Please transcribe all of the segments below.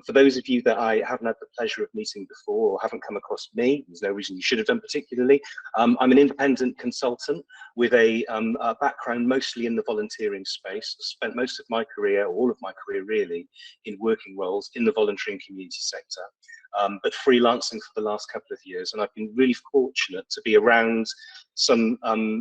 For those of you that I haven't had the pleasure of meeting before or haven't come across me, there's no reason you should have done particularly. I'm an independent consultant with a background mostly in the volunteering space. I spent most of my career, or all of my career really, in working roles in the voluntary and community sector. But freelancing for the last couple of years, and I've been really fortunate to be around some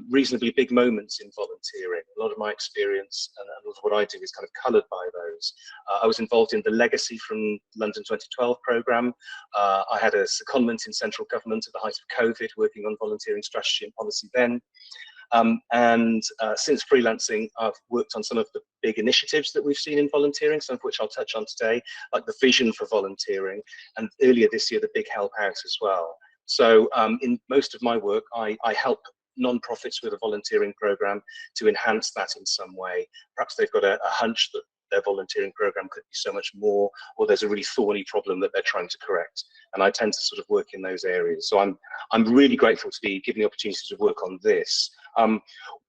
reasonably big moments in volunteering. A lot of my experience and a lot of what I do is kind of coloured by those. I was involved in the Legacy from London 2012 programme. I had a secondment in central government at the height of COVID, working on volunteering strategy and policy then. Since freelancing, I've worked on some of the big initiatives that we've seen in volunteering, some of which I'll touch on today, like the vision for volunteering, and earlier this year, the Big Help Out as well. So in most of my work, I help non-profits with a volunteering program to enhance that in some way. Perhaps they've got a hunch that their volunteering program could be so much more, or there's a really thorny problem that they're trying to correct. And I tend to sort of work in those areas. So I'm really grateful to be given the opportunity to work on this.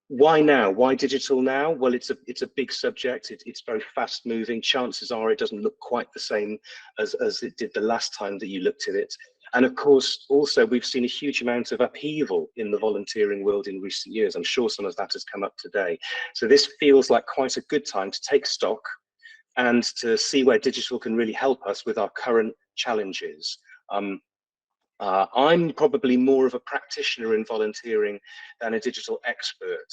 Why now? Why digital now? Well, it's a big subject. It's very fast moving. Chances are it doesn't look quite the same as it did the last time that you looked at it. And of course, also, we've seen a huge amount of upheaval in the volunteering world in recent years. I'm sure some of that has come up today. So this feels like quite a good time to take stock and to see where digital can really help us with our current challenges. I'm probably more of a practitioner in volunteering than a digital expert.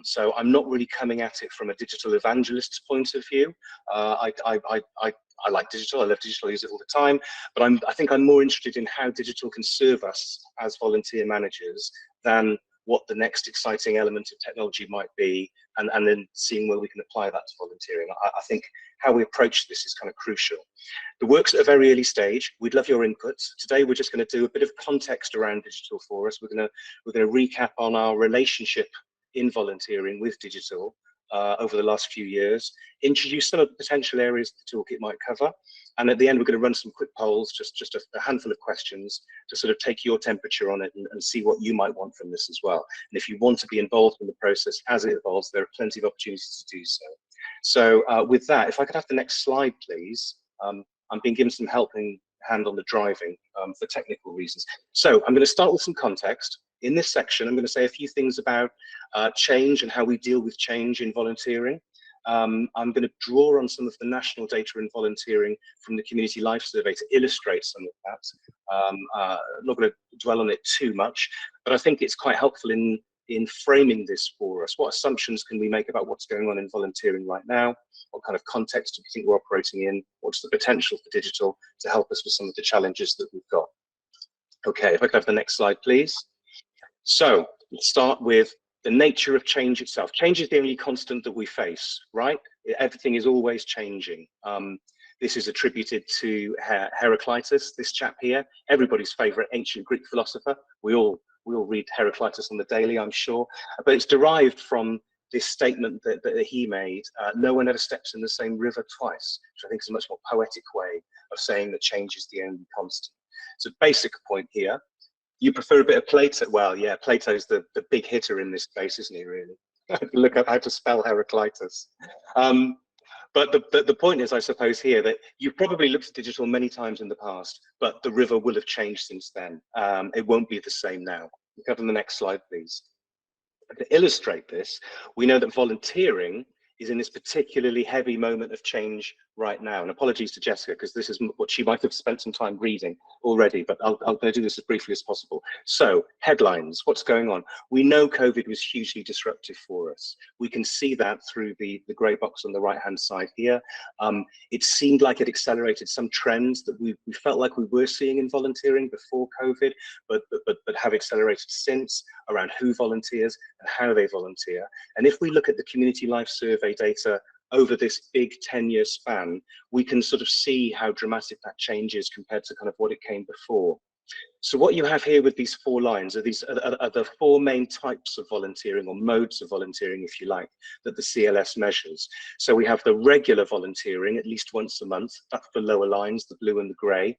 So I'm not really coming at it from a digital evangelist's point of view. I like digital, I love digital, I use it all the time, but I think I'm more interested in how digital can serve us as volunteer managers than what the next exciting element of technology might be, and then seeing where we can apply that to volunteering. I think how we approach this is kind of crucial. The work's at a very early stage. We'd love your input. Today we're just going to do a bit of context around digital for us. We're going to recap on our relationship in volunteering with digital over the last few years, introduce some of the potential areas the toolkit might cover, and at the end we're going to run some quick polls, just a handful of questions to sort of take your temperature on it and see what you might want from this as well. And if you want to be involved in the process as it evolves, there are plenty of opportunities to do so. So with that, if I could have the next slide, please. I'm being given some helping hand on the driving for technical reasons. So I'm going to start with some context. In this section, I'm going to say a few things about change and how we deal with change in volunteering. I'm going to draw on some of the national data in volunteering from the Community Life Survey to illustrate some of that. I'm not going to dwell on it too much, but I think it's quite helpful in framing this for us. What assumptions can we make about what's going on in volunteering right now? What kind of context do we think we're operating in? What's the potential for digital to help us with some of the challenges that we've got? Okay, if I could have the next slide, please. So let's start with the nature of change itself. Change is the only constant that we face, right? Everything is always changing. This is attributed to Heraclitus, this chap here, everybody's favorite ancient Greek philosopher. We all read Heraclitus on the daily, I'm sure, but it's derived from this statement that he made, no one ever steps in the same river twice, which I think is a much more poetic way of saying that change is the only constant. So basic point here. You prefer a bit of Plato? Well, yeah, Plato's the big hitter in this case, isn't he, really? Look up how to spell Heraclitus. But the point is, I suppose, here that you've probably looked at digital many times in the past, but the river will have changed since then. It won't be the same now. Go to the next slide, please. To illustrate this, we know that volunteering is in this particularly heavy moment of change right now. And apologies to Jessica, because this is what she might have spent some time reading already, but I'll do this as briefly as possible. So, headlines, what's going on? We know COVID was hugely disruptive for us. We can see that through the grey box on the right-hand side here. It seemed like it accelerated some trends that we felt like we were seeing in volunteering before COVID, but have accelerated since, around who volunteers and how they volunteer. And if we look at the Community Life Survey data over this big 10-year span, we can sort of see how dramatic that change is compared to kind of what it came before. So what you have here with these four lines are the four main types of volunteering, or modes of volunteering, if you like, that the CLS measures. So we have the regular volunteering, at least once a month. That's the lower lines, the blue and the grey.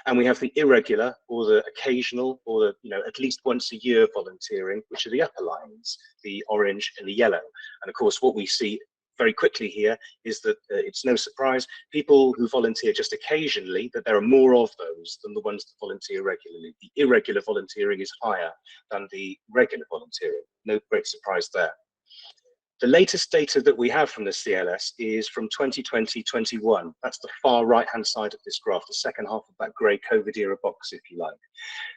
And we have the irregular, or the occasional, or the at least once a year volunteering, which are the upper lines, the orange and the yellow. And of course, what we see very quickly here is that it's no surprise, people who volunteer just occasionally, that there are more of those than the ones that volunteer regularly. The irregular volunteering is higher than the regular volunteering. No great surprise there. The latest data that we have from the CLS is from 2020-21. That's the far right-hand side of this graph, the second half of that grey COVID era box, if you like.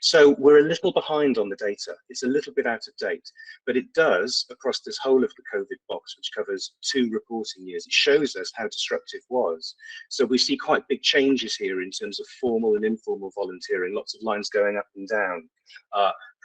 So we're a little behind on the data. It's a little bit out of date, but it does, across this whole of the COVID box, which covers 2 reporting years, it shows us how disruptive was. So we see quite big changes here in terms of formal and informal volunteering, lots of lines going up and down.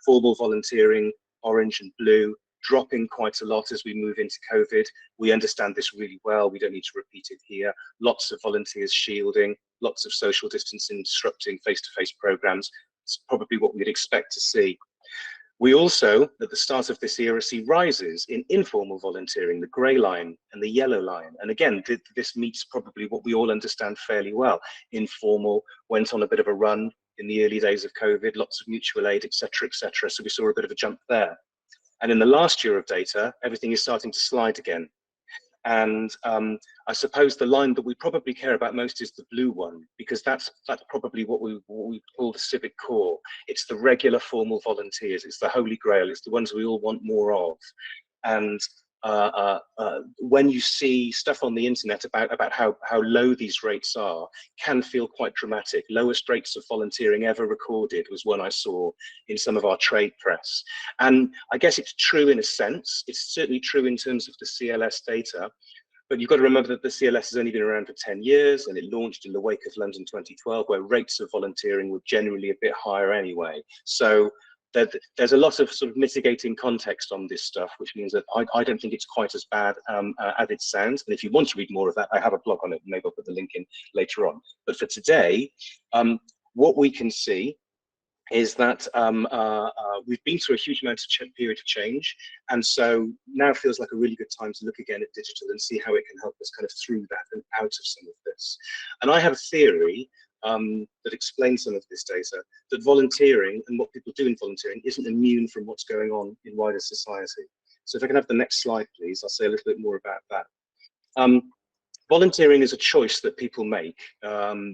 Formal volunteering, orange and blue, dropping quite a lot as we move into COVID. We understand this really well. We don't need to repeat it here. Lots of volunteers shielding, lots of social distancing, disrupting face-to-face programs. It's probably what we'd expect to see. We also, at the start of this era, see rises in informal volunteering, the grey line and the yellow line. And again, this meets probably what we all understand fairly well. Informal went on a bit of a run in the early days of COVID, lots of mutual aid, etc., etc. So we saw a bit of a jump there. And in the last year of data, everything is starting to slide again. And I suppose the line that we probably care about most is the blue one, because that's probably what we call the civic core. It's the regular formal volunteers. It's the holy grail. It's the ones we all want more of. And when you see stuff on the internet about how low these rates are, can feel quite dramatic. Lowest rates of volunteering ever recorded was one I saw in some of our trade press. And I guess it's true in a sense. It's certainly true in terms of the CLS data. But you've got to remember that the CLS has only been around for 10 years, and it launched in the wake of London 2012, where rates of volunteering were generally a bit higher anyway. So there's a lot of sort of mitigating context on this stuff, which means that I don't think it's quite as bad as it sounds. And if you want to read more of that, I have a blog on it. Maybe I'll put the link in later on. But for today, what we can see is that we've been through a huge amount of period of change, and so now feels like a really good time to look again at digital and see how it can help us kind of through that and out of some of this. And I have a theory that explains some of this data, that volunteering and what people do in volunteering isn't immune from what's going on in wider society. So if I can have the next slide, please, I'll say a little bit more about that. Volunteering is a choice that people make,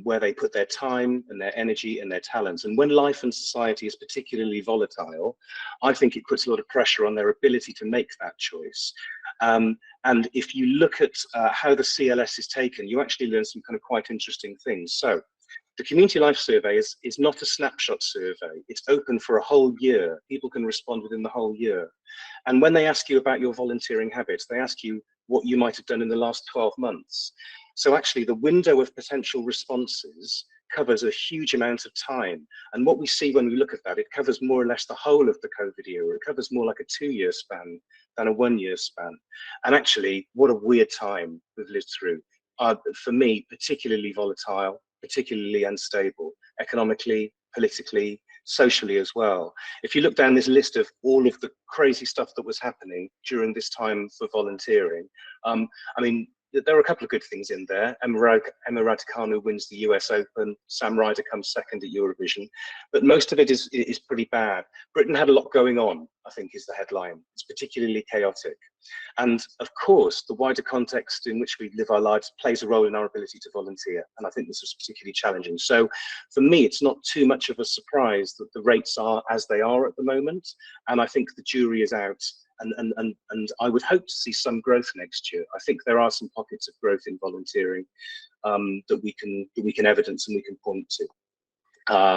where they put their time and their energy and their talents. And when life and society is particularly volatile, I think it puts a lot of pressure on their ability to make that choice. And if you look at how the CLS is taken, you actually learn some kind of quite interesting things. So the Community Life Survey is not a snapshot survey. It's open for a whole year. People can respond within the whole year. And when they ask you about your volunteering habits, they ask you what you might have done in the last 12 months. So actually the window of potential responses covers a huge amount of time. And what we see when we look at that, it covers more or less the whole of the COVID era. It covers more like a 2-year span than a 1-year span. And actually, what a weird time we've lived through. For me, particularly volatile, particularly unstable, economically, politically, socially as well. If you look down this list of all of the crazy stuff that was happening during this time for volunteering, I mean, there are a couple of good things in there. Emma Raducanu wins the US Open, Sam Ryder comes second at Eurovision, but most of it is pretty bad. Britain had a lot going on, I think is the headline. It's particularly chaotic. And of course, the wider context in which we live our lives plays a role in our ability to volunteer. And I think this was particularly challenging. So for me, it's not too much of a surprise that the rates are as they are at the moment. And I think the jury is out. And I would hope to see some growth next year. I think there are some pockets of growth in volunteering that we can evidence and we can point to.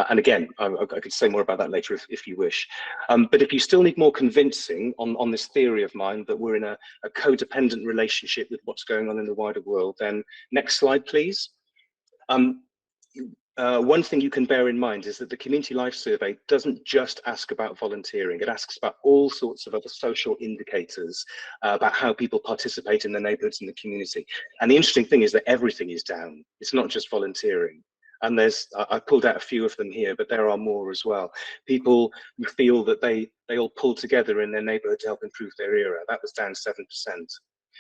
And again, I could say more about that later if you wish. But if you still need more convincing on this theory of mine that we're in a codependent relationship with what's going on in the wider world, then next slide, please. One thing you can bear in mind is that the Community Life Survey doesn't just ask about volunteering. It asks about all sorts of other social indicators about how people participate in their neighbourhoods and the community. And the interesting thing is that everything is down. It's not just volunteering. And I pulled out a few of them here, but there are more as well. People who feel that they all pull together in their neighbourhood to help improve their era. That was down 7%.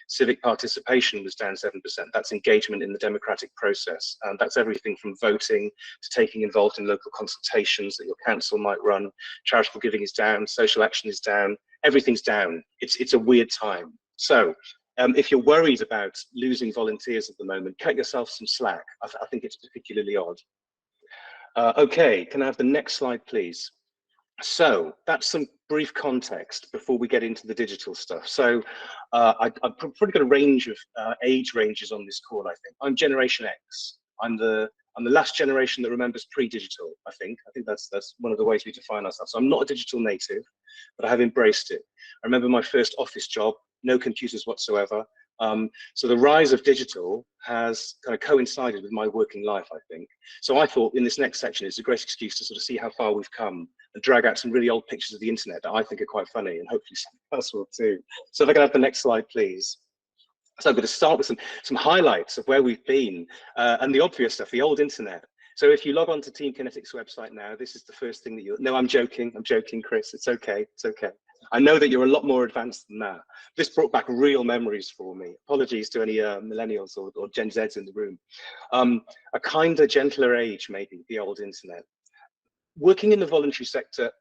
Civic participation was down 7%. That's engagement in the democratic process. And that's everything from voting to taking involved in local consultations that your council might run. Charitable giving is down, social action is down, everything's down. It's a weird time. So If you're worried about losing volunteers at the moment, cut yourself some slack. I think it's particularly odd. Okay, can I have the next slide, please? So that's some brief context before we get into the digital stuff. So I've probably got a range of age ranges on this call, I think. I'm Generation X. I'm the last generation that remembers pre-digital, I think. I think that's one of the ways we define ourselves. So I'm not a digital native, but I have embraced it. I remember my first office job, no computers whatsoever. So the rise of digital has kind of coincided with my working life, I think. So I thought in this next section, it's a great excuse to sort of see how far we've come and drag out some really old pictures of the internet that I think are quite funny, and hopefully something else will too. So if I can have the next slide, please. So I'm going to start with some highlights of where we've been and the obvious stuff, the old internet. So if you log on to Team Kinetic's website now, this is the first thing that you'll, no, I'm joking, Chris, it's okay, it's okay. I know that you're a lot more advanced than that. This brought back real memories for me. Apologies to any millennials or Gen Zs in the room. A kinder, gentler age, maybe, the old internet. Working in the voluntary sector,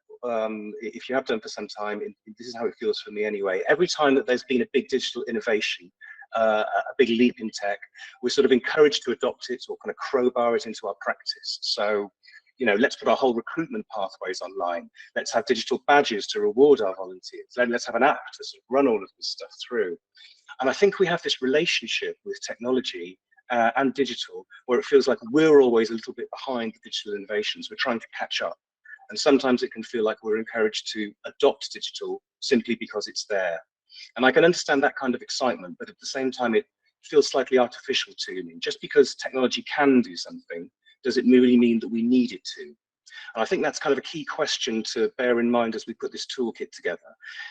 if you have done for some time, this is how it feels for me anyway. Every time that there's been a big digital innovation, a big leap in tech, we're sort of encouraged to adopt it or kind of crowbar it into our practice. So, you know, let's put our whole recruitment pathways online. Let's have digital badges to reward our volunteers. Let's have an app to sort of run all of this stuff through. And I think we have this relationship with technology and digital where it feels like we're always a little bit behind the digital innovations. We're trying to catch up. And sometimes it can feel like we're encouraged to adopt digital simply because it's there. And I can understand that kind of excitement, but at the same time, it feels slightly artificial to me. Just because technology can do something, does it really mean that we need it to? And I think that's kind of a key question to bear in mind as we put this toolkit together.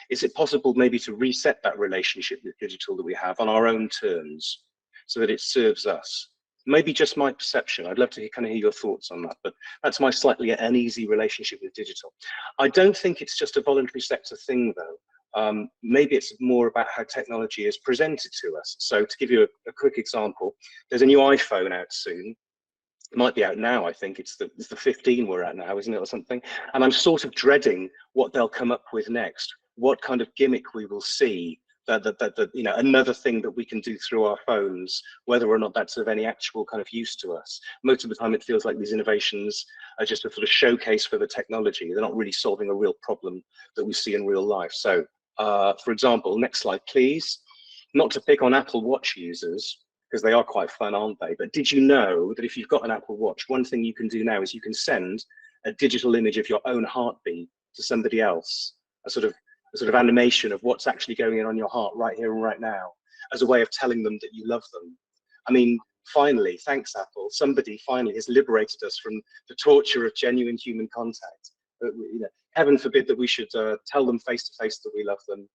Is it possible maybe to reset that relationship with digital that we have on our own terms so that it serves us? Maybe just my perception. I'd love to kind of hear your thoughts on that, but that's my slightly uneasy relationship with digital. I don't think it's just a voluntary sector thing though. Maybe it's more about how technology is presented to us. So to give you a quick example, there's a new iPhone out soon. It might be out now, I think. It's the 15 we're at now, isn't it, or something? And I'm sort of dreading what they'll come up with next, what kind of gimmick we will see, that you know, another thing that we can do through our phones, whether or not that's of any actual kind of use to us. Most of the time it feels like these innovations are just a sort of showcase for the technology. They're not really solving a real problem that we see in real life. So for example, next slide, please. Not to pick on Apple Watch users, because they are quite fun, aren't they? But did you know that if you've got an Apple Watch, one thing you can do now is you can send a digital image of your own heartbeat to somebody else, a sort of animation of what's actually going on your heart right here and right now, as a way of telling them that you love them. I mean, finally, thanks Apple, somebody finally has liberated us from the torture of genuine human contact. You know, heaven forbid that we should tell them face to face that we love them,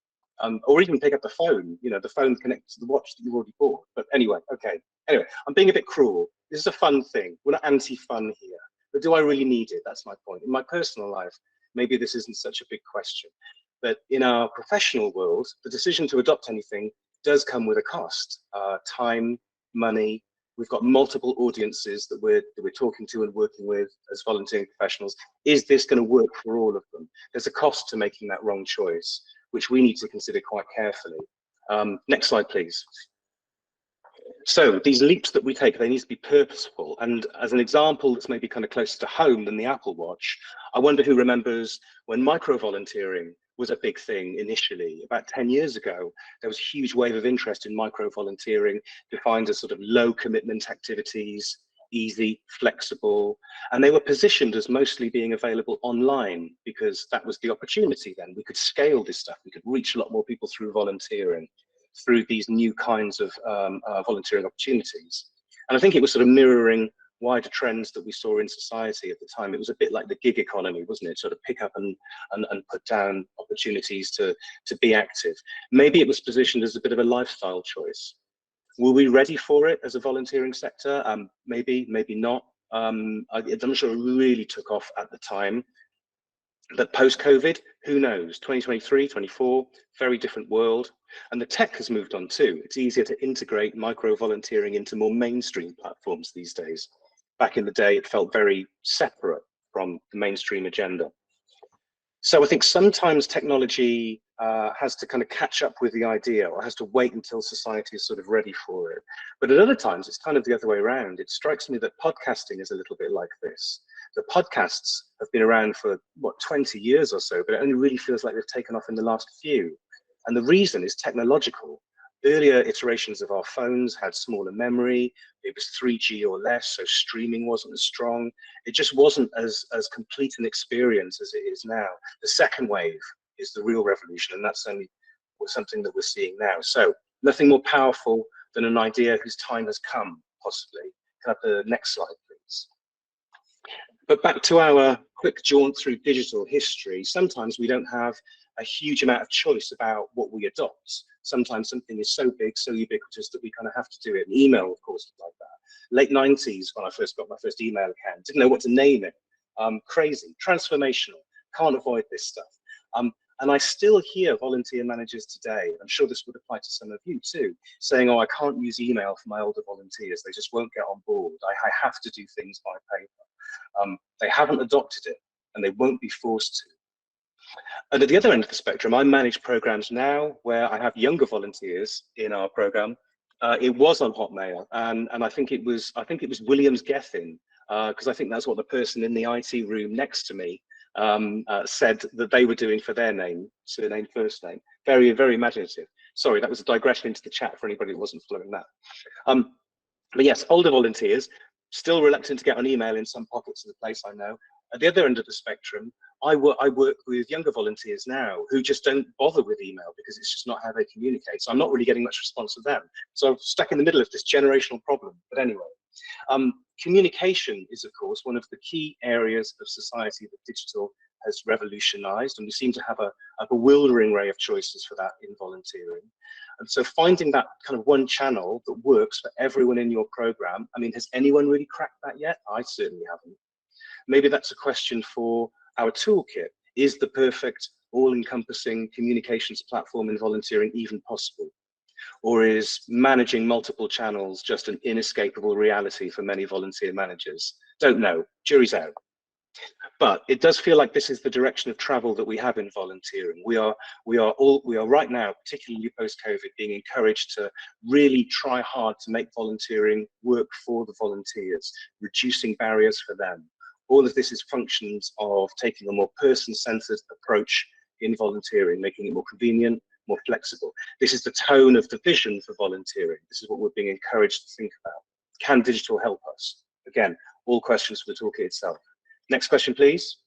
or even pick up the phone, you know, the phone connected to the watch that you've already bought. But anyway, okay. Anyway, I'm being a bit cruel. This is a fun thing. We're not anti-fun here. But do I really need it? That's my point. In my personal life, maybe this isn't such a big question. But in our professional world, the decision to adopt anything does come with a cost. Time, money. We've got multiple audiences that we're talking to and working with as volunteering professionals. Is this going to work for all of them? There's a cost to making that wrong choice, which we need to consider quite carefully. Next slide, please. So these leaps that we take, they need to be purposeful. And as an example that's maybe kind of closer to home than the Apple Watch, I wonder who remembers when micro-volunteering was a big thing initially. About 10 years ago, there was a huge wave of interest in micro-volunteering, defined as sort of low commitment activities, easy, flexible, and they were positioned as mostly being available online because that was the opportunity then. We could scale this stuff, we could reach a lot more people through volunteering, through these new kinds of volunteering opportunities. And I think it was sort of mirroring wider trends that we saw in society at the time. It was a bit like the gig economy, wasn't it? Sort of pick up and put down opportunities to be active. Maybe it was positioned as a bit of a lifestyle choice. Were we ready for it as a volunteering sector? Maybe, maybe not. I'm not sure it really took off at the time. But post-COVID, who knows? 2023, 24, very different world. And the tech has moved on too. It's easier to integrate micro-volunteering into more mainstream platforms these days. Back in the day, it felt very separate from the mainstream agenda. So I think sometimes technology has to kind of catch up with the idea, or has to wait until society is sort of ready for it. But at other times, it's kind of the other way around. It strikes me that podcasting is a little bit like this. The podcasts have been around for, what, 20 years or so, but it only really feels like they've taken off in the last few. And the reason is technological. Earlier iterations of our phones had smaller memory, it was 3G or less, so streaming wasn't as strong. It just wasn't as complete an experience as it is now. The second wave is the real revolution, and that's only something that we're seeing now. So nothing more powerful than an idea whose time has come, possibly. Can I have the next slide, please? But back to our quick jaunt through digital history, sometimes we don't have a huge amount of choice about what we adopt. Sometimes something is so big, so ubiquitous that we kind of have to do it. And email, of course, was like that. Late 90s, when I first got my first email account, didn't know what to name it. Crazy, transformational, can't avoid this stuff. And I still hear volunteer managers today, I'm sure this would apply to some of you too, saying, oh, I can't use email for my older volunteers. They just won't get on board. I have to do things by paper. They haven't adopted it, and they won't be forced to. And at the other end of the spectrum, I manage programs now where I have younger volunteers in our program. It was on Hotmail, and I think it was Williams Gethyn, because I think that's what the person in the IT room next to me said that they were doing for their name, surname, first name. Very, very imaginative. Sorry, that was a digression into the chat for anybody who wasn't following that. But yes, older volunteers, still reluctant to get on email in some pockets of the place, I know. At the other end of the spectrum, I work with younger volunteers now who just don't bother with email because it's just not how they communicate. So I'm not really getting much response from them. So I'm stuck in the middle of this generational problem. But anyway, communication is, of course, one of the key areas of society that digital has revolutionized, and we seem to have a bewildering array of choices for that in volunteering. And so finding that kind of one channel that works for everyone in your program, I mean, has anyone really cracked that yet? I certainly haven't. Maybe that's a question for our toolkit. Is the perfect all-encompassing communications platform in volunteering even possible? Or is managing multiple channels just an inescapable reality for many volunteer managers? Don't know, jury's out. But it does feel like this is the direction of travel that we have in volunteering. We are right now, particularly post-COVID, being encouraged to really try hard to make volunteering work for the volunteers, reducing barriers for them. All of this is functions of taking a more person-centered approach in volunteering, making it more convenient, more flexible. This is the tone of the vision for volunteering. This is what we're being encouraged to think about. Can digital help us? Again, all questions for the toolkit itself. Next question, please.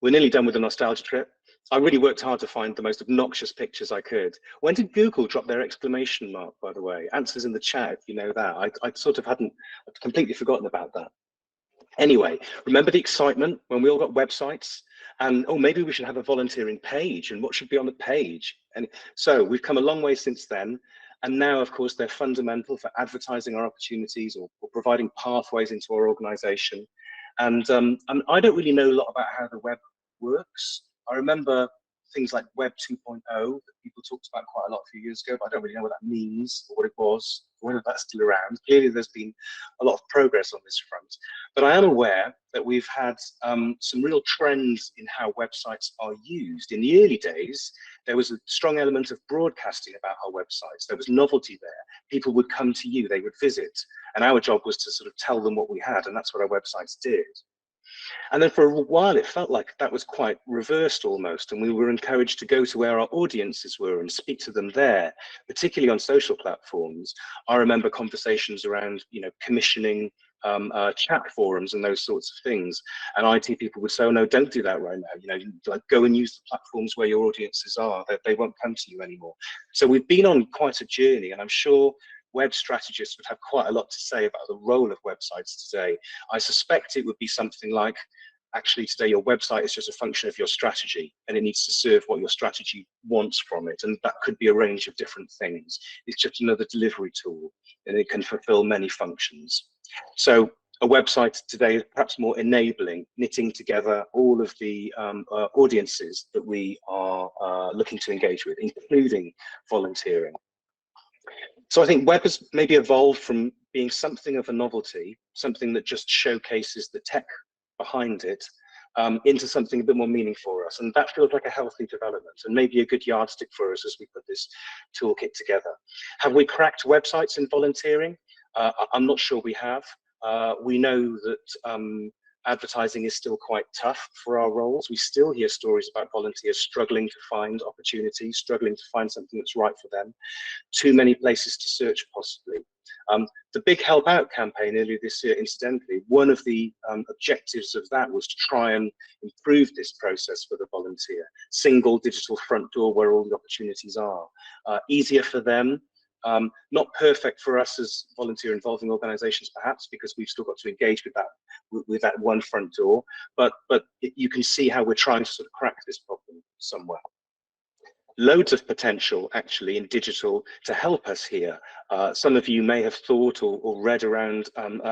We're nearly done with the nostalgia trip. I really worked hard to find the most obnoxious pictures I could. When did Google drop their exclamation mark, by the way? Answers in the chat if you know that. I sort of I'd completely forgotten about that. Anyway, remember the excitement when we all got websites? And oh, maybe we should have a volunteering page, and what should be on the page? And so we've come a long way since then. And now, of course, they're fundamental for advertising our opportunities or providing pathways into our organization. And I don't really know a lot about how the web works. I remember things like Web 2.0 that people talked about quite a lot a few years ago, but I don't really know what that means or what it was, or whether that's still around. Clearly, there's been a lot of progress on this front. But I am aware that we've had some real trends in how websites are used. In the early days, there was a strong element of broadcasting about our websites. There was novelty there. People would come to you, they would visit. And our job was to sort of tell them what we had, and that's what our websites did. And then for a while, it felt like that was quite reversed almost, and we were encouraged to go to where our audiences were and speak to them there, particularly on social platforms. I remember conversations around, commissioning chat forums and those sorts of things. And IT people would say, oh no, don't do that right now. Like go and use the platforms where your audiences are. They won't come to you anymore. So we've been on quite a journey, and I'm sure web strategists would have quite a lot to say about the role of websites today. I suspect it would be something like, actually today your website is just a function of your strategy, and it needs to serve what your strategy wants from it. And that could be a range of different things. It's just another delivery tool, and it can fulfill many functions. So a website today is perhaps more enabling, knitting together all of the audiences that we are looking to engage with, including volunteering. So I think web has maybe evolved from being something of a novelty, something that just showcases the tech behind it, into something a bit more meaningful for us. And that feels like a healthy development and maybe a good yardstick for us as we put this toolkit together. Have we cracked websites in volunteering? I'm not sure we have. We know that advertising is still quite tough for our roles. We still hear stories about volunteers struggling to find opportunities, struggling to find something that's right for them. Too many places to search, possibly. The Big Help Out campaign earlier this year, incidentally, one of the objectives of that was to try and improve this process for the volunteer. Single digital front door where all the opportunities are. Easier for them. Not perfect for us as volunteer involving organizations, perhaps, because we've still got to engage with that one front door, but you can see how we're trying to sort of crack this problem somewhere. Loads of potential actually in digital to help us here. Some of you may have thought or read around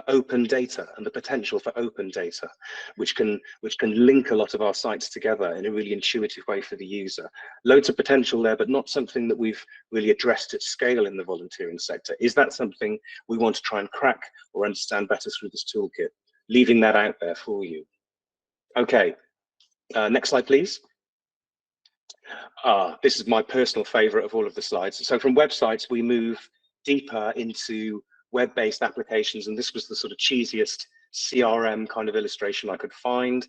open data and the potential for open data, which can link a lot of our sites together in a really intuitive way for the user. Loads of potential there, but not something that we've really addressed at scale in the volunteering sector. Is that something we want to try and crack or understand better through this toolkit? Leaving that out there for you. Okay, next slide, please. This is my personal favorite of all of the slides. So from websites, we move deeper into web-based applications, and this was the sort of cheesiest CRM kind of illustration I could find.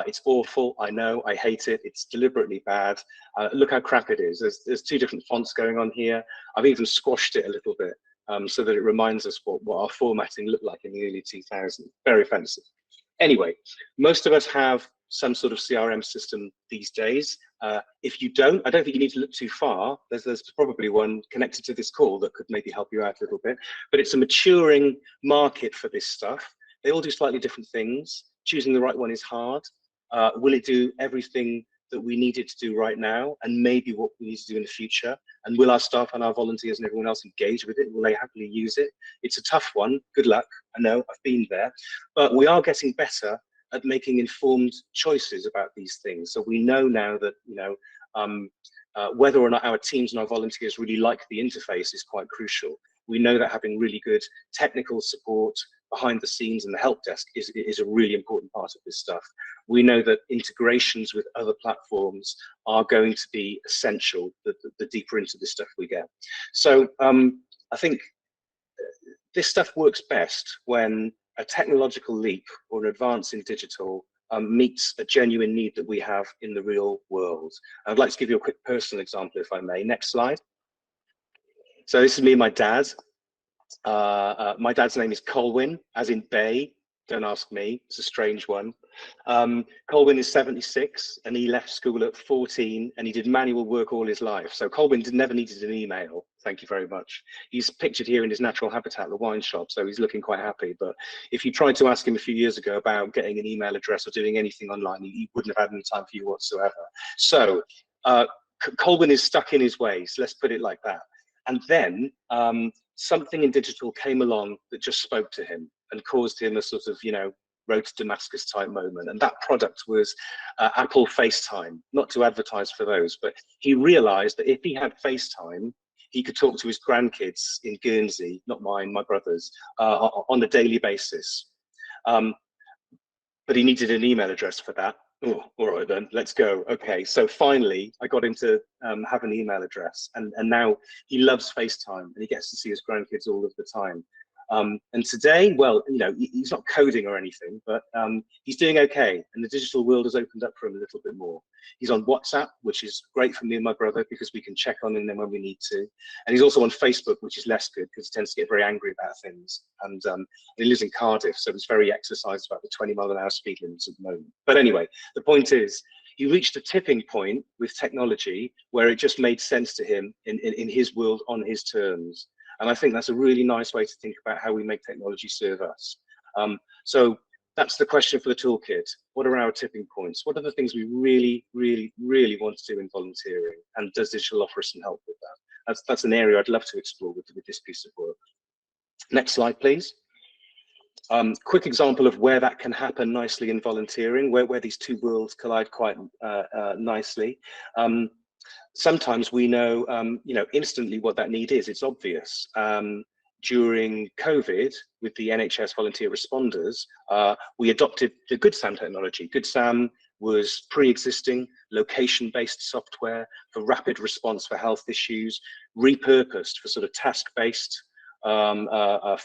It's awful, I know, I hate it, it's deliberately bad. Look how crap it is. There's two different fonts going on here. I've even squashed it a little bit so that it reminds us what our formatting looked like in the early 2000s. Very offensive. Anyway, most of us have some sort of CRM system these days. If you don't, I don't think you need to look too far. There's probably one connected to this call that could maybe help you out a little bit, but it's a maturing market for this stuff. They all do slightly different things. Choosing the right one is hard. Will it do everything that we need it to do right now, and maybe what we need to do in the future? And will our staff and our volunteers and everyone else engage with it? Will they happily use it? It's a tough one. Good luck. I know, I've been there, but we are getting better at making informed choices about these things. So we know now that, you know, whether or not our teams and our volunteers really like the interface is quite crucial. We know that having really good technical support behind the scenes and the help desk is a really important part of this stuff. We know that integrations with other platforms are going to be essential the deeper into this stuff we get. So I think this stuff works best when a technological leap or an advance in digital meets a genuine need that we have in the real world. I'd like to give you a quick personal example, if I may. Next slide. So this is me and my dad. My dad's name is Colwyn, as in Bay. Don't ask me, it's a strange one. Colwyn is 76 and he left school at 14 and he did manual work all his life. So Colwyn never needed an email, thank you very much. He's pictured here in his natural habitat, the wine shop, so he's looking quite happy. But if you tried to ask him a few years ago about getting an email address or doing anything online, he wouldn't have had any time for you whatsoever. So Colwyn is stuck in his ways, let's put it like that. And then something in digital came along that just spoke to him and caused him a sort of, you know, road to Damascus type moment. And that product was Apple FaceTime, not to advertise for those, but he realized that if he had FaceTime, he could talk to his grandkids in Guernsey, not mine, my brother's, on a daily basis. But he needed an email address for that. Oh, all right then, let's go. Okay, so finally I got him to have an email address, and now he loves FaceTime and he gets to see his grandkids all of the time. And today, well, you know, he's not coding or anything, but he's doing okay, and the digital world has opened up for him a little bit more. He's on WhatsApp, which is great for me and my brother because we can check on him then when we need to. And he's also on Facebook, which is less good because he tends to get very angry about things. And he lives in Cardiff, so he's very exercised about the 20-mile-an-hour speed limits at the moment. But anyway, the point is, he reached a tipping point with technology where it just made sense to him in his world on his terms. And I think that's a really nice way to think about how we make technology serve us. So that's the question for the toolkit. What are our tipping points? What are the things we really, really, really want to do in volunteering? And does digital offer us some help with that? That's an area I'd love to explore with this piece of work. Next slide, please. Quick example of where that can happen nicely in volunteering, where these two worlds collide quite nicely. Sometimes we know, you know, instantly what that need is. It's obvious. during COVID, with the NHS volunteer responders, we adopted the Good Sam technology. Good Sam was pre-existing location-based software for rapid response for health issues, repurposed for sort of task-based,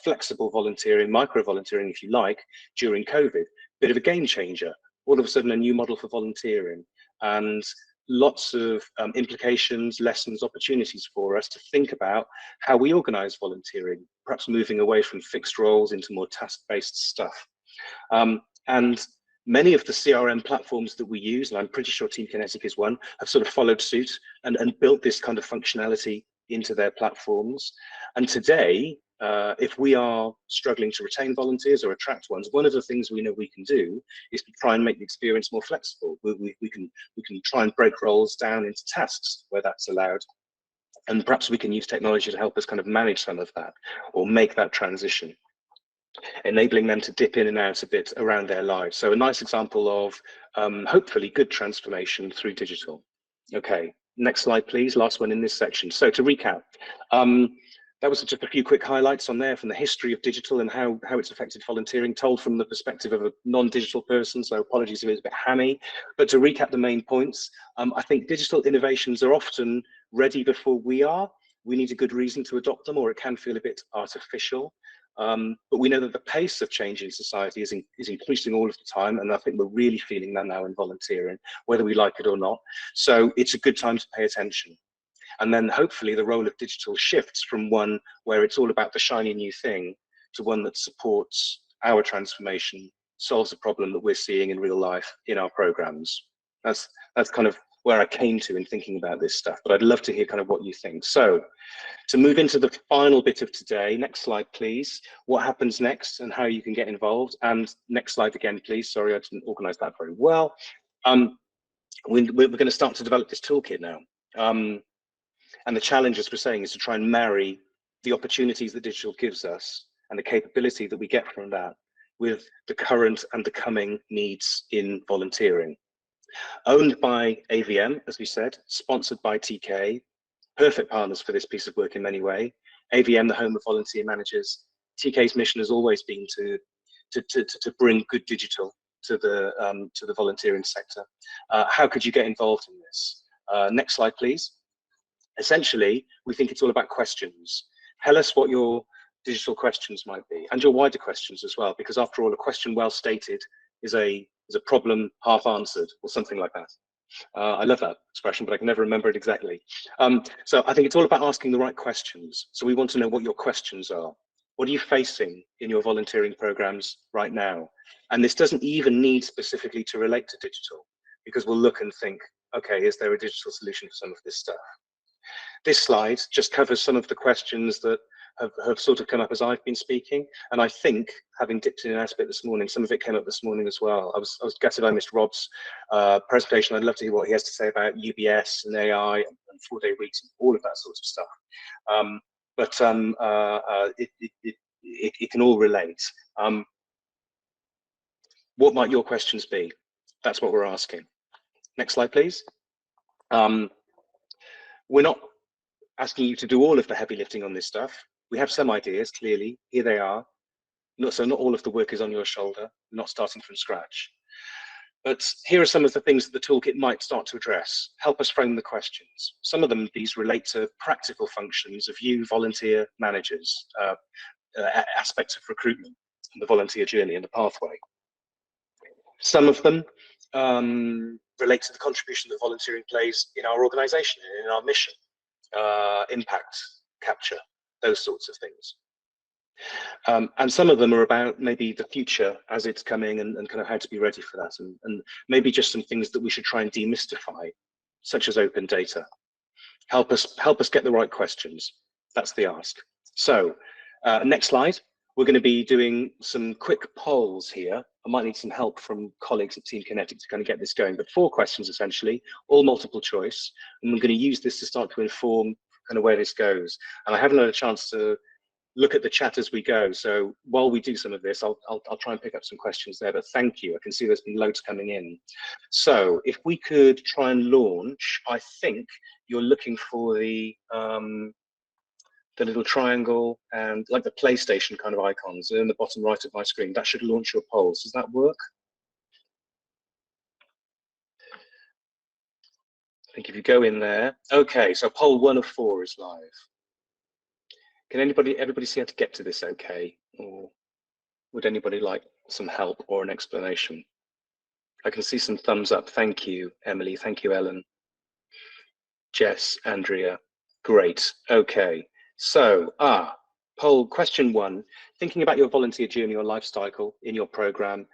flexible volunteering, micro-volunteering, if you like, during COVID. Bit of a game changer. All of a sudden, a new model for volunteering, and lots of implications, lessons, opportunities for us to think about how we organize volunteering, perhaps moving away from fixed roles into more task-based stuff. And many of the CRM platforms that we use, and I'm pretty sure Team Kinetic is one, have sort of followed suit and built this kind of functionality into their platforms. And today, if we are struggling to retain volunteers or attract ones, one of the things we know we can do is to try and make the experience more flexible. We can try and break roles down into tasks where that's allowed. And perhaps we can use technology to help us kind of manage some of that or make that transition, enabling them to dip in and out a bit around their lives. So a nice example of hopefully good transformation through digital. Okay, next slide, please. Last one in this section. So to recap, that was just a few quick highlights on there from the history of digital and how it's affected volunteering, told from the perspective of a non-digital person, so apologies if it's a bit hammy. But to recap the main points, I think digital innovations are often ready before we are. We need a good reason to adopt them, or it can feel a bit artificial. But we know that the pace of change in society is increasing all of the time, and I think we're really feeling that now in volunteering, whether we like it or not. So it's a good time to pay attention. And then hopefully the role of digital shifts from one where it's all about the shiny new thing to one that supports our transformation, solves a problem that we're seeing in real life in our programs. That's kind of where I came to in thinking about this stuff, but I'd love to hear kind of what you think. So to move into the final bit of today, next slide, please. What happens next and how you can get involved. And next slide again, please. Sorry, I didn't organize that very well. We're going to start to develop this toolkit now. And the challenge, as we're saying, is to try and marry the opportunities that digital gives us and the capability that we get from that with the current and the coming needs in volunteering. Owned by AVM, as we said, sponsored by TK, perfect partners for this piece of work in many ways. AVM, the home of volunteer managers. TK's mission has always been to bring good digital to the volunteering sector. How could you get involved in this? Next slide, please. Essentially, we think it's all about questions. Tell us what your digital questions might be, and your wider questions as well, because after all, a question well stated is a problem half answered, or something like that. I love that expression, but I can never remember it exactly. So I think it's all about asking the right questions. So we want to know what your questions are. What are you facing in your volunteering programs right now? And this doesn't even need specifically to relate to digital, because we'll look and think, okay, is there a digital solution for some of this stuff? This slide just covers some of the questions that have sort of come up as I've been speaking, and I think, having dipped in and out a bit this morning, some of it came up this morning as well. I was gutted I missed Rob's presentation. I'd love to hear what he has to say about UBS and AI and 4-day weeks and all of that sort of stuff. It can all relate. What might your questions be? That's what we're asking. Next slide, please. We're not asking you to do all of the heavy lifting on this stuff. We have some ideas, clearly. Here they are. So not all of the work is on your shoulder, not starting from scratch. But here are some of the things that the toolkit might start to address. Help us frame the questions. Some of these relate to practical functions of you volunteer managers, aspects of recruitment and the volunteer journey and the pathway. Some of them relate to the contribution that volunteering plays in our organisation and in our mission, impact capture, those sorts of things. And some of them are about maybe the future as it's coming and kind of how to be ready for that, and maybe just some things that we should try and demystify, such as open data. Help us get the right questions. That's the ask. So next slide. We're going to be doing some quick polls here. I might need some help from colleagues at Team Kinetic to kind of get this going, but 4 questions essentially, all multiple choice, and we're going to use this to start to inform kind of where this goes. And I haven't had a chance to look at the chat as we go, so while we do some of this, I'll try and pick up some questions there, but thank you. I can see there's been loads coming in. So if we could try and launch, I think you're looking for the the little triangle and like the PlayStation kind of icons in the bottom right of my screen. That should launch your polls. Does that work? I think if you go in there, okay, so poll 1 of 4 is live. Can everybody see how to get to this okay? Or would anybody like some help or an explanation? I can see some thumbs up. Thank you, Emily. Thank you, Ellen. Jess, Andrea. Great. Okay. So, poll question 1. Thinking about your volunteer journey or life cycle in your program,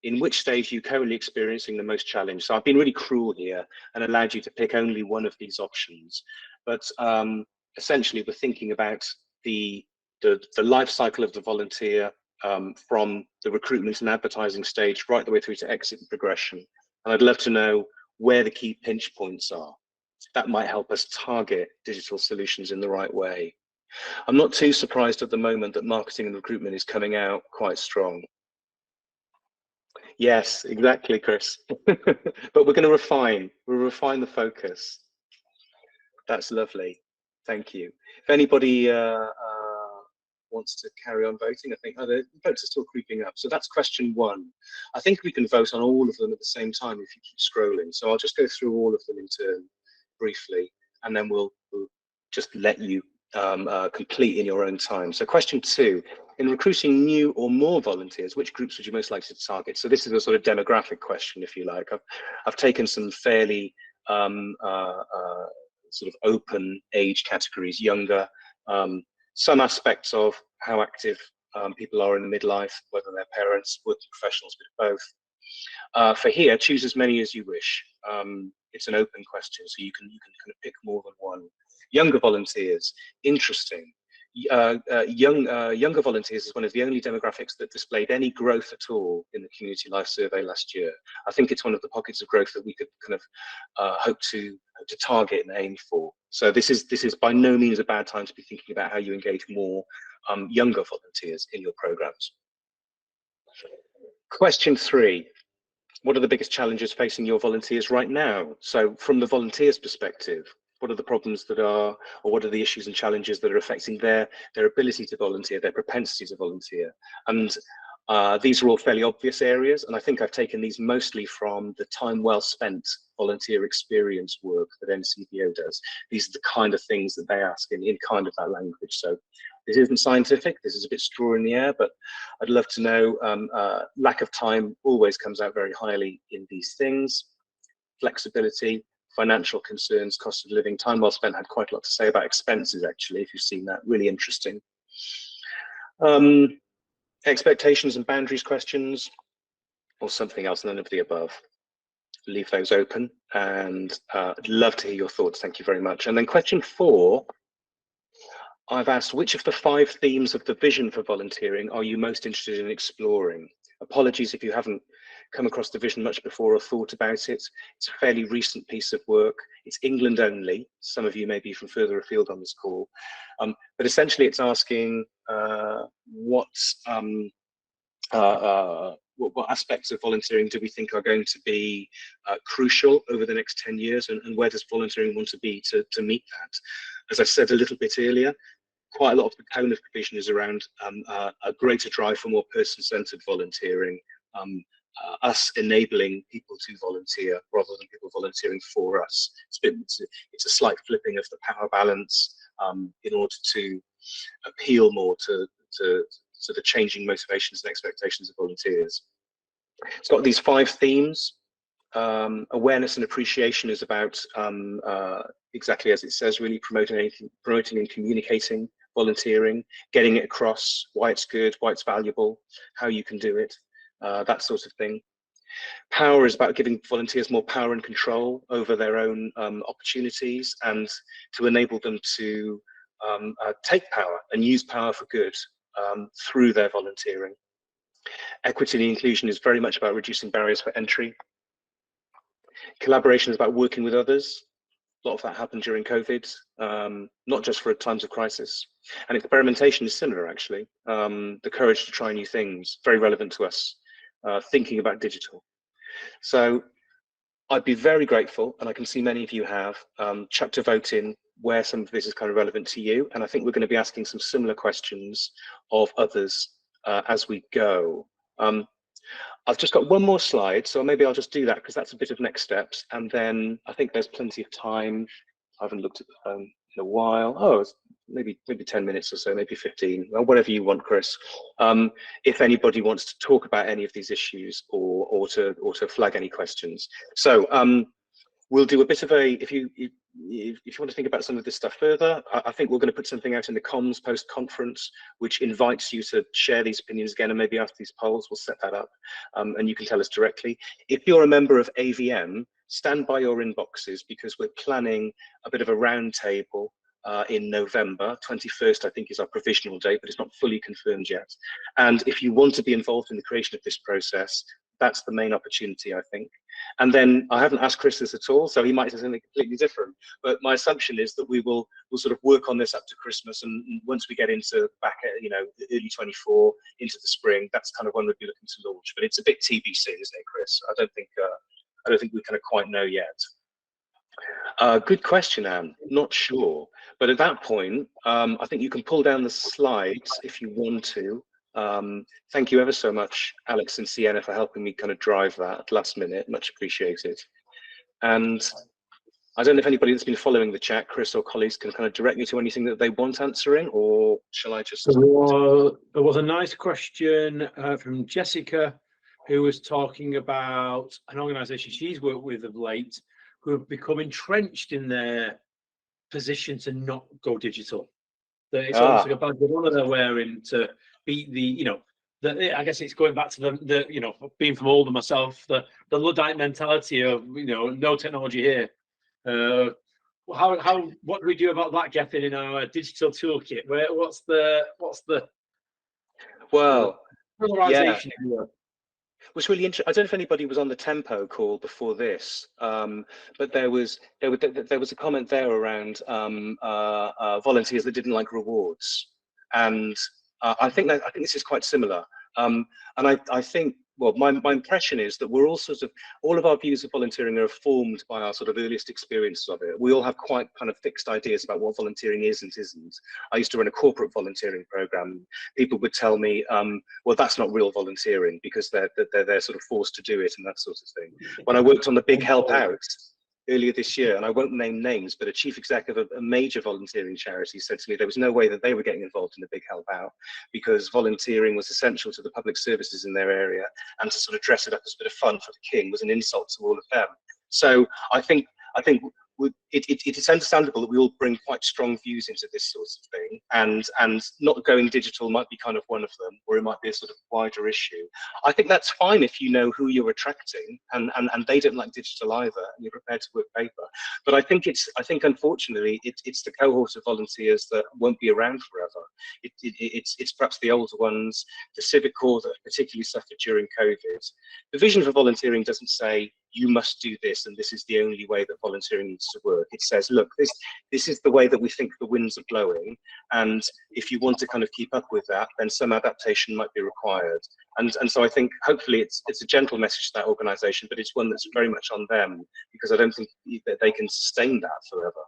in which stage are you currently experiencing the most challenge? So I've been really cruel here and allowed you to pick only one of these options. But essentially, we're thinking about the life cycle of the volunteer from the recruitment and advertising stage right the way through to exit and progression. And I'd love to know where the key pinch points are. That might help us target digital solutions in the right way. I'm not too surprised at the moment that marketing and recruitment is coming out quite strong. Yes, exactly, Chris. But we're going to refine the focus. That's lovely. Thank you. If anybody wants to carry on voting, I think the votes are still creeping up. So that's question 1. I think we can vote on all of them at the same time if you keep scrolling. So I'll just go through all of them in turn briefly, and then we'll just let you complete in your own time. So question 2, in recruiting new or more volunteers, which groups would you most likely to target? So this is a sort of demographic question, if you like. I've taken some fairly sort of open age categories, younger, some aspects of how active people are in the midlife, whether they're parents, working professionals, but both. For here, choose as many as you wish. It's an open question, so you can kind of pick more than one. Younger volunteers, interesting. Younger volunteers is one of the only demographics that displayed any growth at all in the Community Life Survey last year. I think it's one of the pockets of growth that we could kind of hope to target and aim for. So this is by no means a bad time to be thinking about how you engage more younger volunteers in your programs. Question 3. What are the biggest challenges facing your volunteers right now? So from the volunteers' perspective, what are the problems that are, or what are the issues and challenges that are affecting their ability to volunteer, their propensity to volunteer? And these are all fairly obvious areas, and I think I've taken these mostly from the time well spent volunteer experience work that NCVO does. These are the kind of things that they ask in kind of that language. So this isn't scientific, this is a bit straw in the air, but I'd love to know. Lack of time always comes out very highly in these things. Flexibility, financial concerns, cost of living, time well spent had quite a lot to say about expenses, actually, if you've seen that, really interesting. Expectations and boundaries questions, or something else, none of the above. Leave those open, and I'd love to hear your thoughts. Thank you very much. And then question 4, I've asked, which of the 5 themes of the vision for volunteering are you most interested in exploring? Apologies if you haven't come across the vision much before or thought about it. It's a fairly recent piece of work. It's England only. Some of you may be from further afield on this call. But essentially it's asking what aspects of volunteering do we think are going to be crucial over the next 10 years, and where does volunteering want to be to meet that? As I said a little bit earlier, quite a lot of the tone of the vision is around a greater drive for more person-centered volunteering, us enabling people to volunteer rather than people volunteering for us. It's a slight flipping of the power balance in order to appeal more to the changing motivations and expectations of volunteers. It's got these 5 themes. Awareness and appreciation is about exactly as it says, really promoting and communicating volunteering, getting it across why it's good, why it's valuable, how you can do it, that sort of thing. Power is about giving volunteers more power and control over their own opportunities, and to enable them to take power and use power for good through their volunteering. Equity and inclusion is very much about reducing barriers for entry. Collaboration is about working with others. A lot of that happened during COVID, not just for times of crisis. And experimentation is similar, actually. The courage to try new things, very relevant to us, thinking about digital. So I'd be very grateful, and I can see many of you have, chucked a vote in where some of this is kind of relevant to you. And I think we're going to be asking some similar questions of others as we go. I've just got one more slide, so maybe I'll just do that because that's a bit of next steps. And then I think there's plenty of time. I haven't looked at the phone in a while. Oh, it's maybe 10 minutes or so, maybe 15, or whatever you want, Chris. If anybody wants to talk about any of these issues or to flag any questions. So we'll do a bit of a, if you want to think about some of this stuff further, I think we're going to put something out in the comms post-conference, which invites you to share these opinions again, and maybe after these polls, we'll set that up, and you can tell us directly. If you're a member of AVM, stand by your inboxes, because we're planning a bit of a roundtable in November. 21st, I think, is our provisional date, but it's not fully confirmed yet. And if you want to be involved in the creation of this process, that's the main opportunity, I think. And then I haven't asked Chris this at all, so he might say something completely different. But my assumption is that we'll sort of work on this up to Christmas, and once we get into back at, you know, early 24 into the spring, that's kind of when we'd be looking to launch. But it's a bit TBC, isn't it, Chris? I don't think we kind of quite know yet. Good question, Anne. Not sure, but at that point, I think you can pull down the slides if you want to. Thank you ever so much, Alex and Sienna, for helping me kind of drive that at last minute. Much appreciated. And I don't know if anybody that's been following the chat, Chris or colleagues, can kind of direct me to anything that they want answering, or shall I just? There was a nice question from Jessica, who was talking about an organisation she's worked with of late, who have become entrenched in their position to not go digital. That it's almost like a badge of honour they're wearing to beat the, you know, I guess it's going back to the you know, being from older myself, the Luddite mentality of, you know, no technology here. What do we do about that, Gethyn, in our digital toolkit? What's the well, polarization? Yeah. Was really interesting. I don't know if anybody was on the Tempo call before this, but there was a comment there around volunteers that didn't like rewards, and I think this is quite similar. And I think, well, my impression is that we're all sort of, all of our views of volunteering are formed by our sort of earliest experiences of it. We all have quite kind of fixed ideas about what volunteering is and isn't. I used to run a corporate volunteering program. People would tell me, well, that's not real volunteering because they're sort of forced to do it and that sort of thing. When I worked on the Big Help Out earlier this year, and I won't name names, but a chief exec of a major volunteering charity said to me there was no way that they were getting involved in the Big Help Out because volunteering was essential to the public services in their area, and to sort of dress it up as a bit of fun for the king was an insult to all of them. So I think it's understandable that we all bring quite strong views into this sort of thing, and not going digital might be kind of one of them, or it might be a sort of wider issue. I think that's fine if you know who you're attracting, and they don't like digital either, and you're prepared to work paper. But I think unfortunately it's the cohort of volunteers that won't be around forever. It's perhaps the older ones, the civic corps that particularly suffered during COVID. The vision for volunteering doesn't say you must do this and this is the only way that volunteering needs to work. It says, look, this is the way that we think the winds are blowing, and if you want to kind of keep up with that, then some adaptation might be required. And so I think hopefully it's a gentle message to that organisation, but it's one that's very much on them, because I don't think that they can sustain that forever.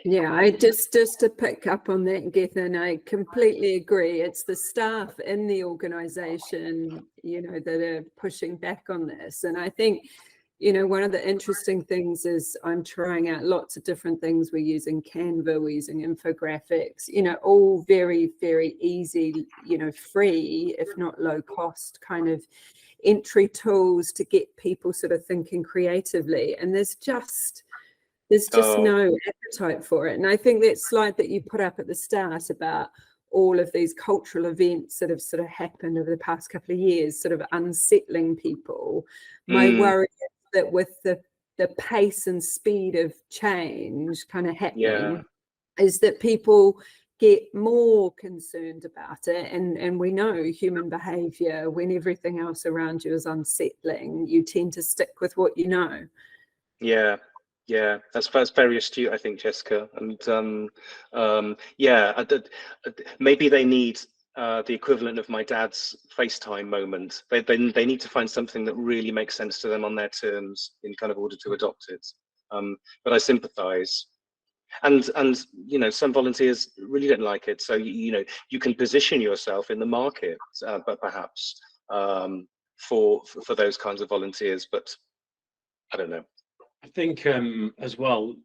Yeah, I just to pick up on that, Gethyn, I completely agree. It's the staff in the organisation, you know, that are pushing back on this. And I think, you know, one of the interesting things is I'm trying out lots of different things. We're using Canva, we're using infographics, you know, all very, very easy, you know, free, if not low cost kind of entry tools to get people sort of thinking creatively. And there's just no appetite for it. And I think that slide that you put up at the start about all of these cultural events that have sort of happened over the past couple of years, sort of unsettling people. My worry is that with the pace and speed of change kind of happening, is that people get more concerned about it. And we know human behavior, when everything else around you is unsettling, you tend to stick with what you know. Yeah, that's very astute, I think, Jessica. And maybe they need the equivalent of my dad's FaceTime moment. They need to find something that really makes sense to them on their terms in kind of order to adopt it. But I sympathise. And you know, some volunteers really don't like it. So you know, you can position yourself in the market, but perhaps for those kinds of volunteers. But I don't know. I think as well,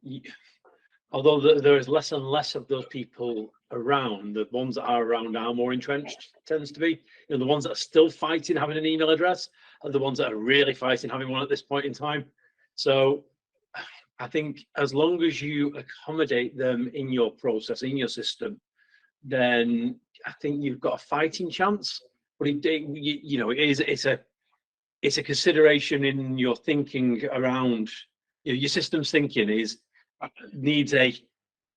although there is less and less of those people around, the ones that are around are more entrenched, tends to be. You know, the ones that are still fighting having an email address are the ones that are really fighting having one at this point in time. So I think as long as you accommodate them in your process, in your system, then I think you've got a fighting chance. But you know, it's a consideration in your thinking around, you know, your system's thinking needs a,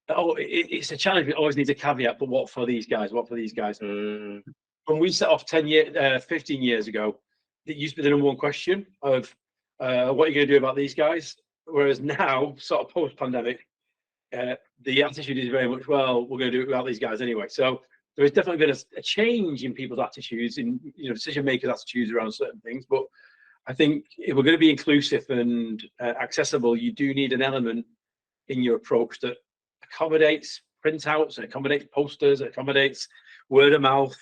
it's a challenge, but it always needs a caveat. But what for these guys? What for these guys? When we set off 15 years ago, it used to be the number one question of what are you going to do about these guys? Whereas now, sort of post-pandemic, the attitude is very much, well, we're going to do it about these guys anyway. So there has definitely been a change in people's attitudes, in, you know, decision makers' attitudes around certain things. But I think if we're going to be inclusive and accessible, you do need an element in your approach that accommodates printouts, and accommodates posters, accommodates word of mouth,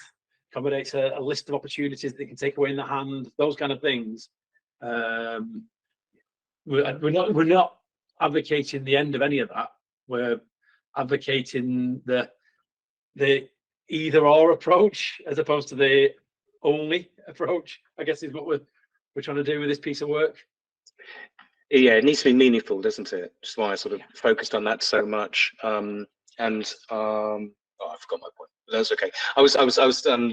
accommodates a list of opportunities that they can take away in the hand, those kind of things. We're not advocating the end of any of that. We're advocating the either or approach as opposed to the only approach, I guess, is what we're trying to do with this piece of work. Yeah, it needs to be meaningful, doesn't it? That's why I sort of focused on that so much. Oh, I forgot my point. That's okay. I was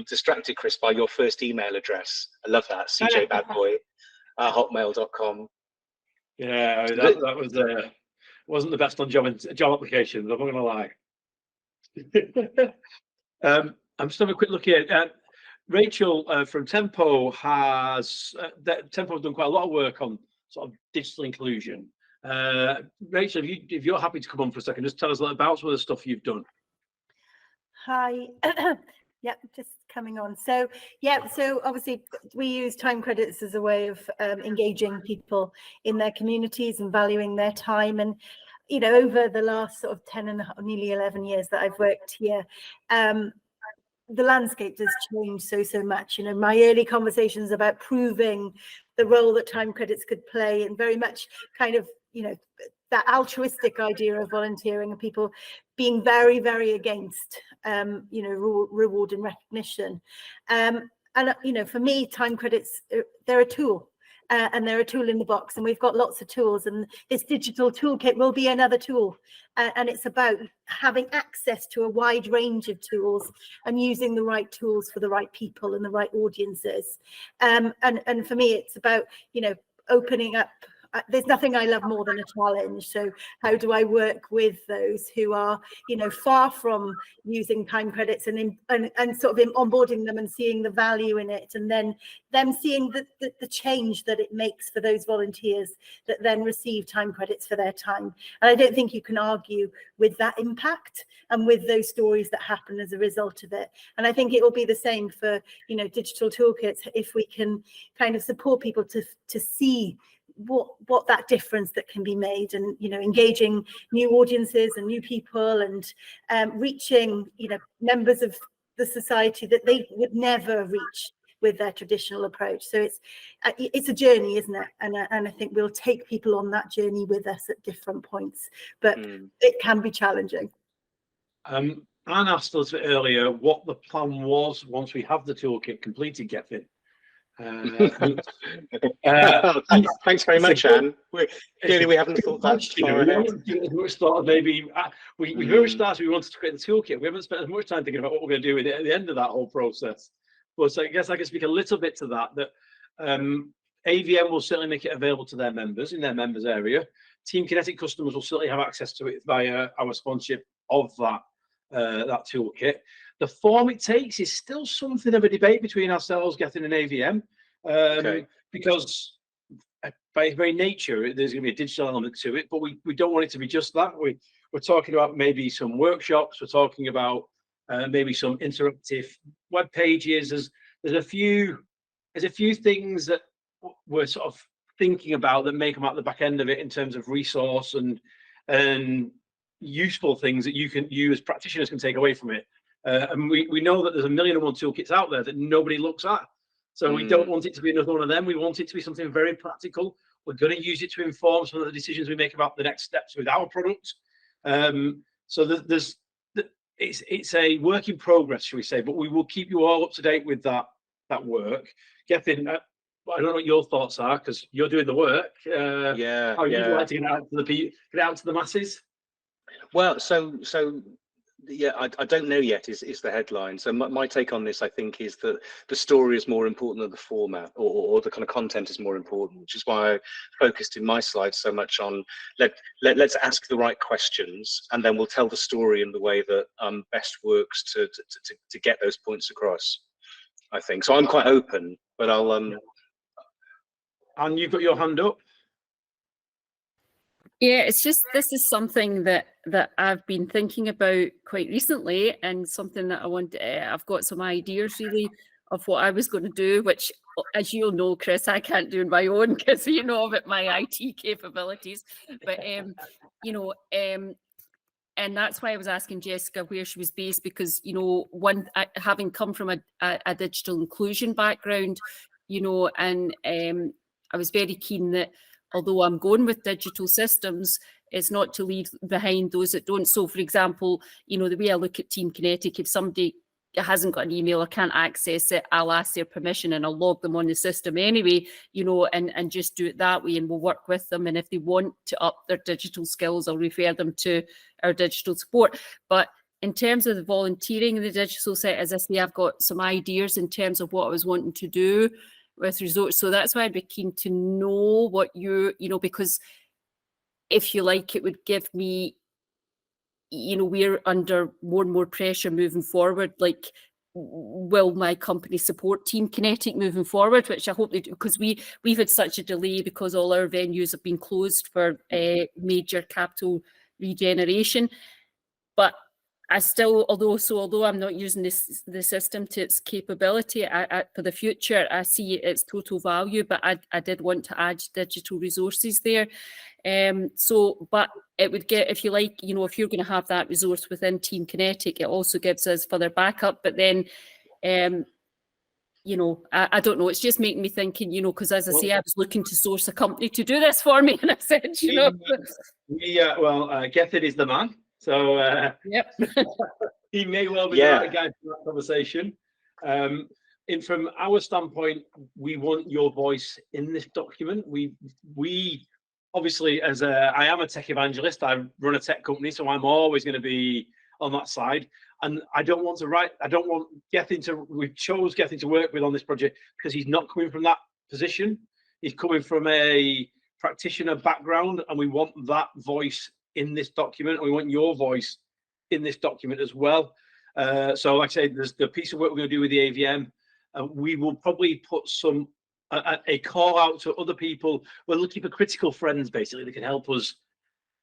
distracted, Chris, by your first email address. I love that, cjbadboy@hotmail.com. Yeah, that was wasn't the best on job applications, I'm not gonna lie. I'm just having a quick look here. Rachel from Tempo has Tempo's done quite a lot of work on sort of digital inclusion. Rachel, if you're happy to come on for a second, just tell us a little about some of the stuff you've done. Hi. Yeah, just coming on. So yeah, so obviously we use time credits as a way of engaging people in their communities and valuing their time. And you know, over the last sort of 10 and nearly 11 years that I've worked here, the landscape has changed so much. You know, my early conversations about proving the role that time credits could play, and very much kind of, you know, that altruistic idea of volunteering, and people being very, very against, you know, reward and recognition. And, you know, for me, time credits, they're a tool. And they're a tool in the box, and we've got lots of tools, and this digital toolkit will be another tool. And it's about having access to a wide range of tools and using the right tools for the right people and the right audiences. And for me, it's about, you know, opening up. There's nothing I love more than a challenge. So how do I work with those who are, you know, far from using time credits, and sort of onboarding them and seeing the value in it, and then them seeing the change that it makes for those volunteers that then receive time credits for their time. And I don't think you can argue with that impact and with those stories that happen as a result of it. And I think it will be the same for, you know, digital toolkits, if we can kind of support people to see what that difference that can be made, and, you know, engaging new audiences and new people, and reaching, you know, members of the society that they would never reach with their traditional approach. So it's a journey, isn't it? And I think we'll take people on that journey with us at different points, but it can be challenging. Anne asked us earlier what the plan was once we have the toolkit completed, Gethyn. Thanks very much, Anne. Clearly, we haven't thought that far ahead. Maybe we very much started. We wanted to create the toolkit. We haven't spent as much time thinking about what we're going to do at the end of that whole process. But so I guess I can speak a little bit to that. That AVM will certainly make it available to their members in their members area. Team Kinetic customers will certainly have access to it via our sponsorship of that toolkit. The form it takes is still something of a debate between ourselves, Gethyn and AVM, because by its very nature, there's going to be a digital element to it, but we don't want it to be just that. We're talking about maybe some workshops. We're talking about maybe some interactive web pages. There's a few things that we're sort of thinking about that may come out the back end of it in terms of resource and useful things that you as practitioners can take away from it. And we know that there's 1,000,001 toolkits out there that nobody looks at. So we don't want it to be another one of them. We want it to be something very practical. We're going to use it to inform some of the decisions we make about the next steps with our product. So it's a work in progress, shall we say, but we will keep you all up to date with that work. Gethyn, I don't know what your thoughts are, because you're doing the work. How you'd like to get out to the masses? Well, so yeah, I don't know yet is the headline. So my take on this, I think, is that the story is more important than the format, or the kind of content is more important, which is why I focused in my slides so much on let's ask the right questions, and then we'll tell the story in the way that best works to get those points across, I think. So I'm quite open, but I'll And you've got your hand up. Yeah, it's just, this is something that I've been thinking about quite recently, and something that I want. I've got some ideas really of what I was going to do, which, as you'll know, Chris, I can't do on my own because you know about my IT capabilities. But you know, and that's why I was asking Jessica where she was based, because you know, having come from a digital inclusion background, you know, and I was very keen that, although I'm going with digital systems, it's not to leave behind those that don't. So, for example, you know, the way I look at Team Kinetic, if somebody hasn't got an email or can't access it, I'll ask their permission and I'll log them on the system anyway, you know, and just do it that way, and we'll work with them. And if they want to up their digital skills, I'll refer them to our digital support. But in terms of the volunteering in the digital set, as I say, I've got some ideas in terms of what I was wanting to do with resorts. So that's why I'd be keen to know what you know, because if you like, it would give me, you know, we're under more and more pressure moving forward. Like, will my company support Team Kinetic moving forward? Which I hope they do, because we've had such a delay because all our venues have been closed for major capital regeneration. But I still, although I'm not using the system to its capability, for the future, I see its total value, but I did want to add digital resources there. So, but it would get, if you like, you know, if you're going to have that resource within Team Kinetic, it also gives us further backup. But then, you know, I don't know, it's just making me thinking, you know, because as I say, I was looking to source a company to do this for me, and I said, you know. Gethyn is the man. So yep. he may well be the right guy for that conversation. From our standpoint, we want your voice in this document. We obviously, as I am a tech evangelist, I run a tech company, so I'm always going to be on that side. And I don't want Gethyn to, we chose Gethyn to work with on this project because he's not coming from that position. He's coming from a practitioner background, and we want that voice in this document, and we want your voice in this document as well. So like I say, there's the piece of work we're going to do with the AVM. We will probably put a call out to other people. We're looking for critical friends, basically, that can help us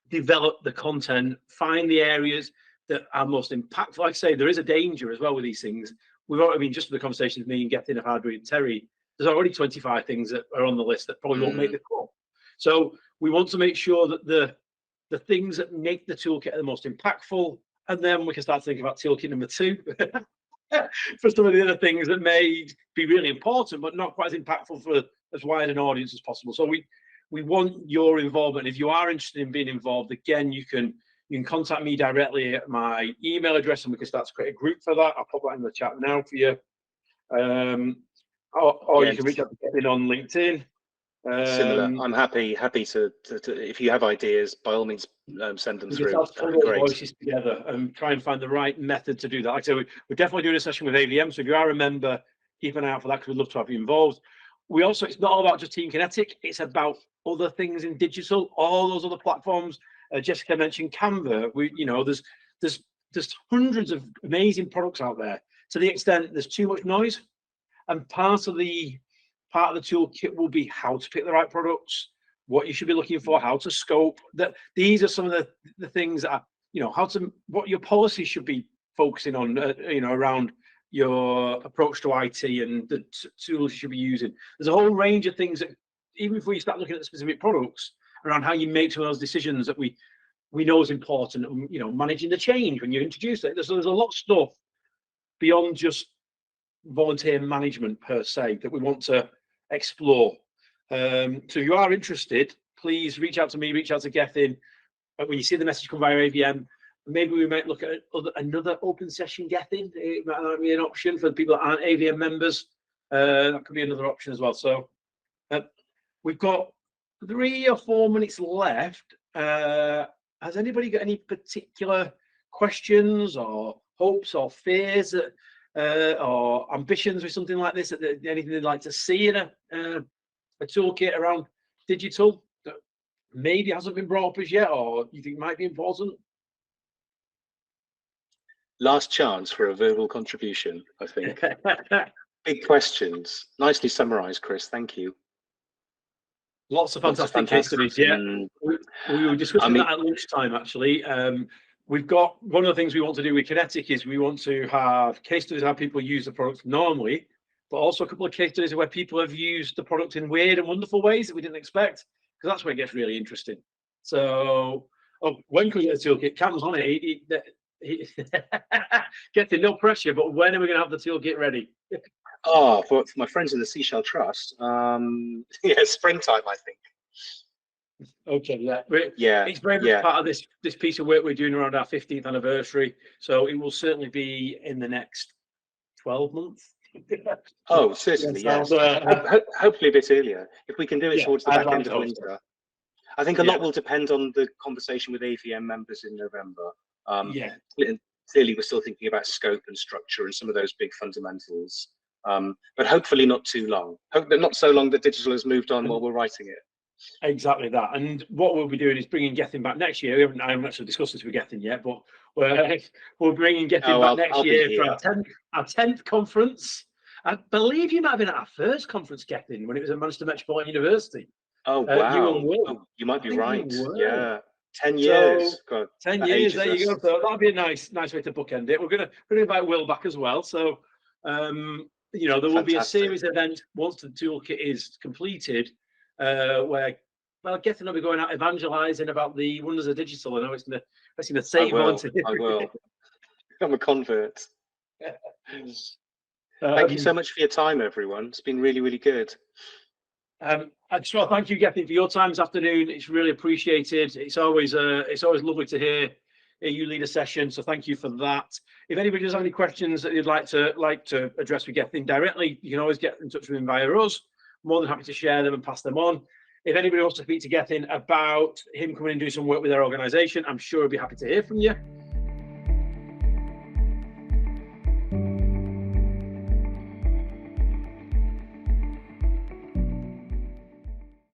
develop the content, find the areas that are most impactful. Like I say, there is a danger as well with these things. We've already, I mean, just for the conversations me and Gethyn have had with Terry, there's already 25 things that are on the list that probably won't make the cut. So we want to make sure that the things that make the toolkit the most impactful, and then we can start thinking about toolkit number 2 for some of the other things that may be really important but not quite as impactful for as wide an audience as possible. So we want your involvement. If you are interested in being involved, again, you can contact me directly at my email address, and we can start to create a group for that. I'll pop that in the chat now for you. Or you can reach out to Gethyn on LinkedIn. Similar. I'm happy to if you have ideas, by all means, send them through. That'd be great. Voices together and try and find the right method to do that. Like I say, we're definitely doing a session with AVM, so if you are a member, keep an eye out for that, because we'd love to have you involved. We also, it's not all about just Team Kinetic, it's about other things in digital, all those other platforms. Jessica mentioned Canva. There's hundreds of amazing products out there. To the extent there's too much noise, and part of the toolkit will be how to pick the right products, what you should be looking for, how to scope. That these are some of the things that are, you know, what your policy should be focusing on, around your approach to IT and the tools you should be using. There's a whole range of things that, even before you start looking at the specific products, around how you make some of those decisions, that we we know is important. You know, managing the change when you introduce it. There's a lot of stuff beyond just volunteer management per se that we want to explore. So if you are interested, please reach out to me, reach out to Gethyn. When you see the message come via AVM, maybe we might look at another open session Gethyn. It might be an option for the people that aren't AVM members. That could be another option as well. So we've got 3 or 4 minutes left. Has anybody got any particular questions or hopes or fears or ambitions or something like this? Anything they'd like to see in a toolkit around digital that maybe hasn't been brought up as yet, or you think might be important? Last chance for a verbal contribution, I think. Big questions. Nicely summarised, Chris. Thank you. Lots of fantastic case studies. Yeah, we were discussing that at lunchtime, actually. We've got one of the things we want to do with Kinetic is we want to have case studies how people use the product normally, but also a couple of case studies where people have used the product in weird and wonderful ways that we didn't expect, because that's where it gets really interesting. So, when can we get a toolkit? Cam's on it. Getting no pressure, but when are we going to have the toolkit ready? Oh, for my friends in the Seashell Trust, yeah, springtime, I think. Okay, yeah, it's very much part of this piece of work we're doing around our 15th anniversary, so it will certainly be in the next 12 months. Oh, certainly, yes. Hopefully a bit earlier. If we can do it towards the back end of winter. I think a lot will depend on the conversation with AVM members in November. Clearly, we're still thinking about scope and structure and some of those big fundamentals. But hopefully not too long. Hope that not so long that digital has moved on while we're writing it. Exactly that. And what we'll be doing is bringing Gethyn back next year. I haven't actually discussed this with Gethyn yet, but we're bringing Gethyn back next year for our 10th conference. I believe you might have been at our first conference, Gethyn, when it was at Manchester Metropolitan University. Oh, wow. You might be right. Yeah. 10 years. God, 10 years, there you go. So that'll be a nice way to bookend it. We're going to invite Will back as well. So, you know, there will be a series of events once the toolkit is completed, where, well, Gethyn will be going out evangelizing about the wonders of digital. I know it's going to save volunteer. I will. I'm a convert. Thank you so much for your time, everyone. It's been really, really good. I just want to thank you, Gethyn, for your time this afternoon. It's really appreciated. It's always lovely to hear you lead a session. So thank you for that. If anybody does have any questions that you'd like to address with Gethyn directly, you can always get in touch with him via us. More than happy to share them and pass them on. If anybody wants to speak to Gethyn about him coming and do some work with their organisation, I'm sure he'll be happy to hear from you.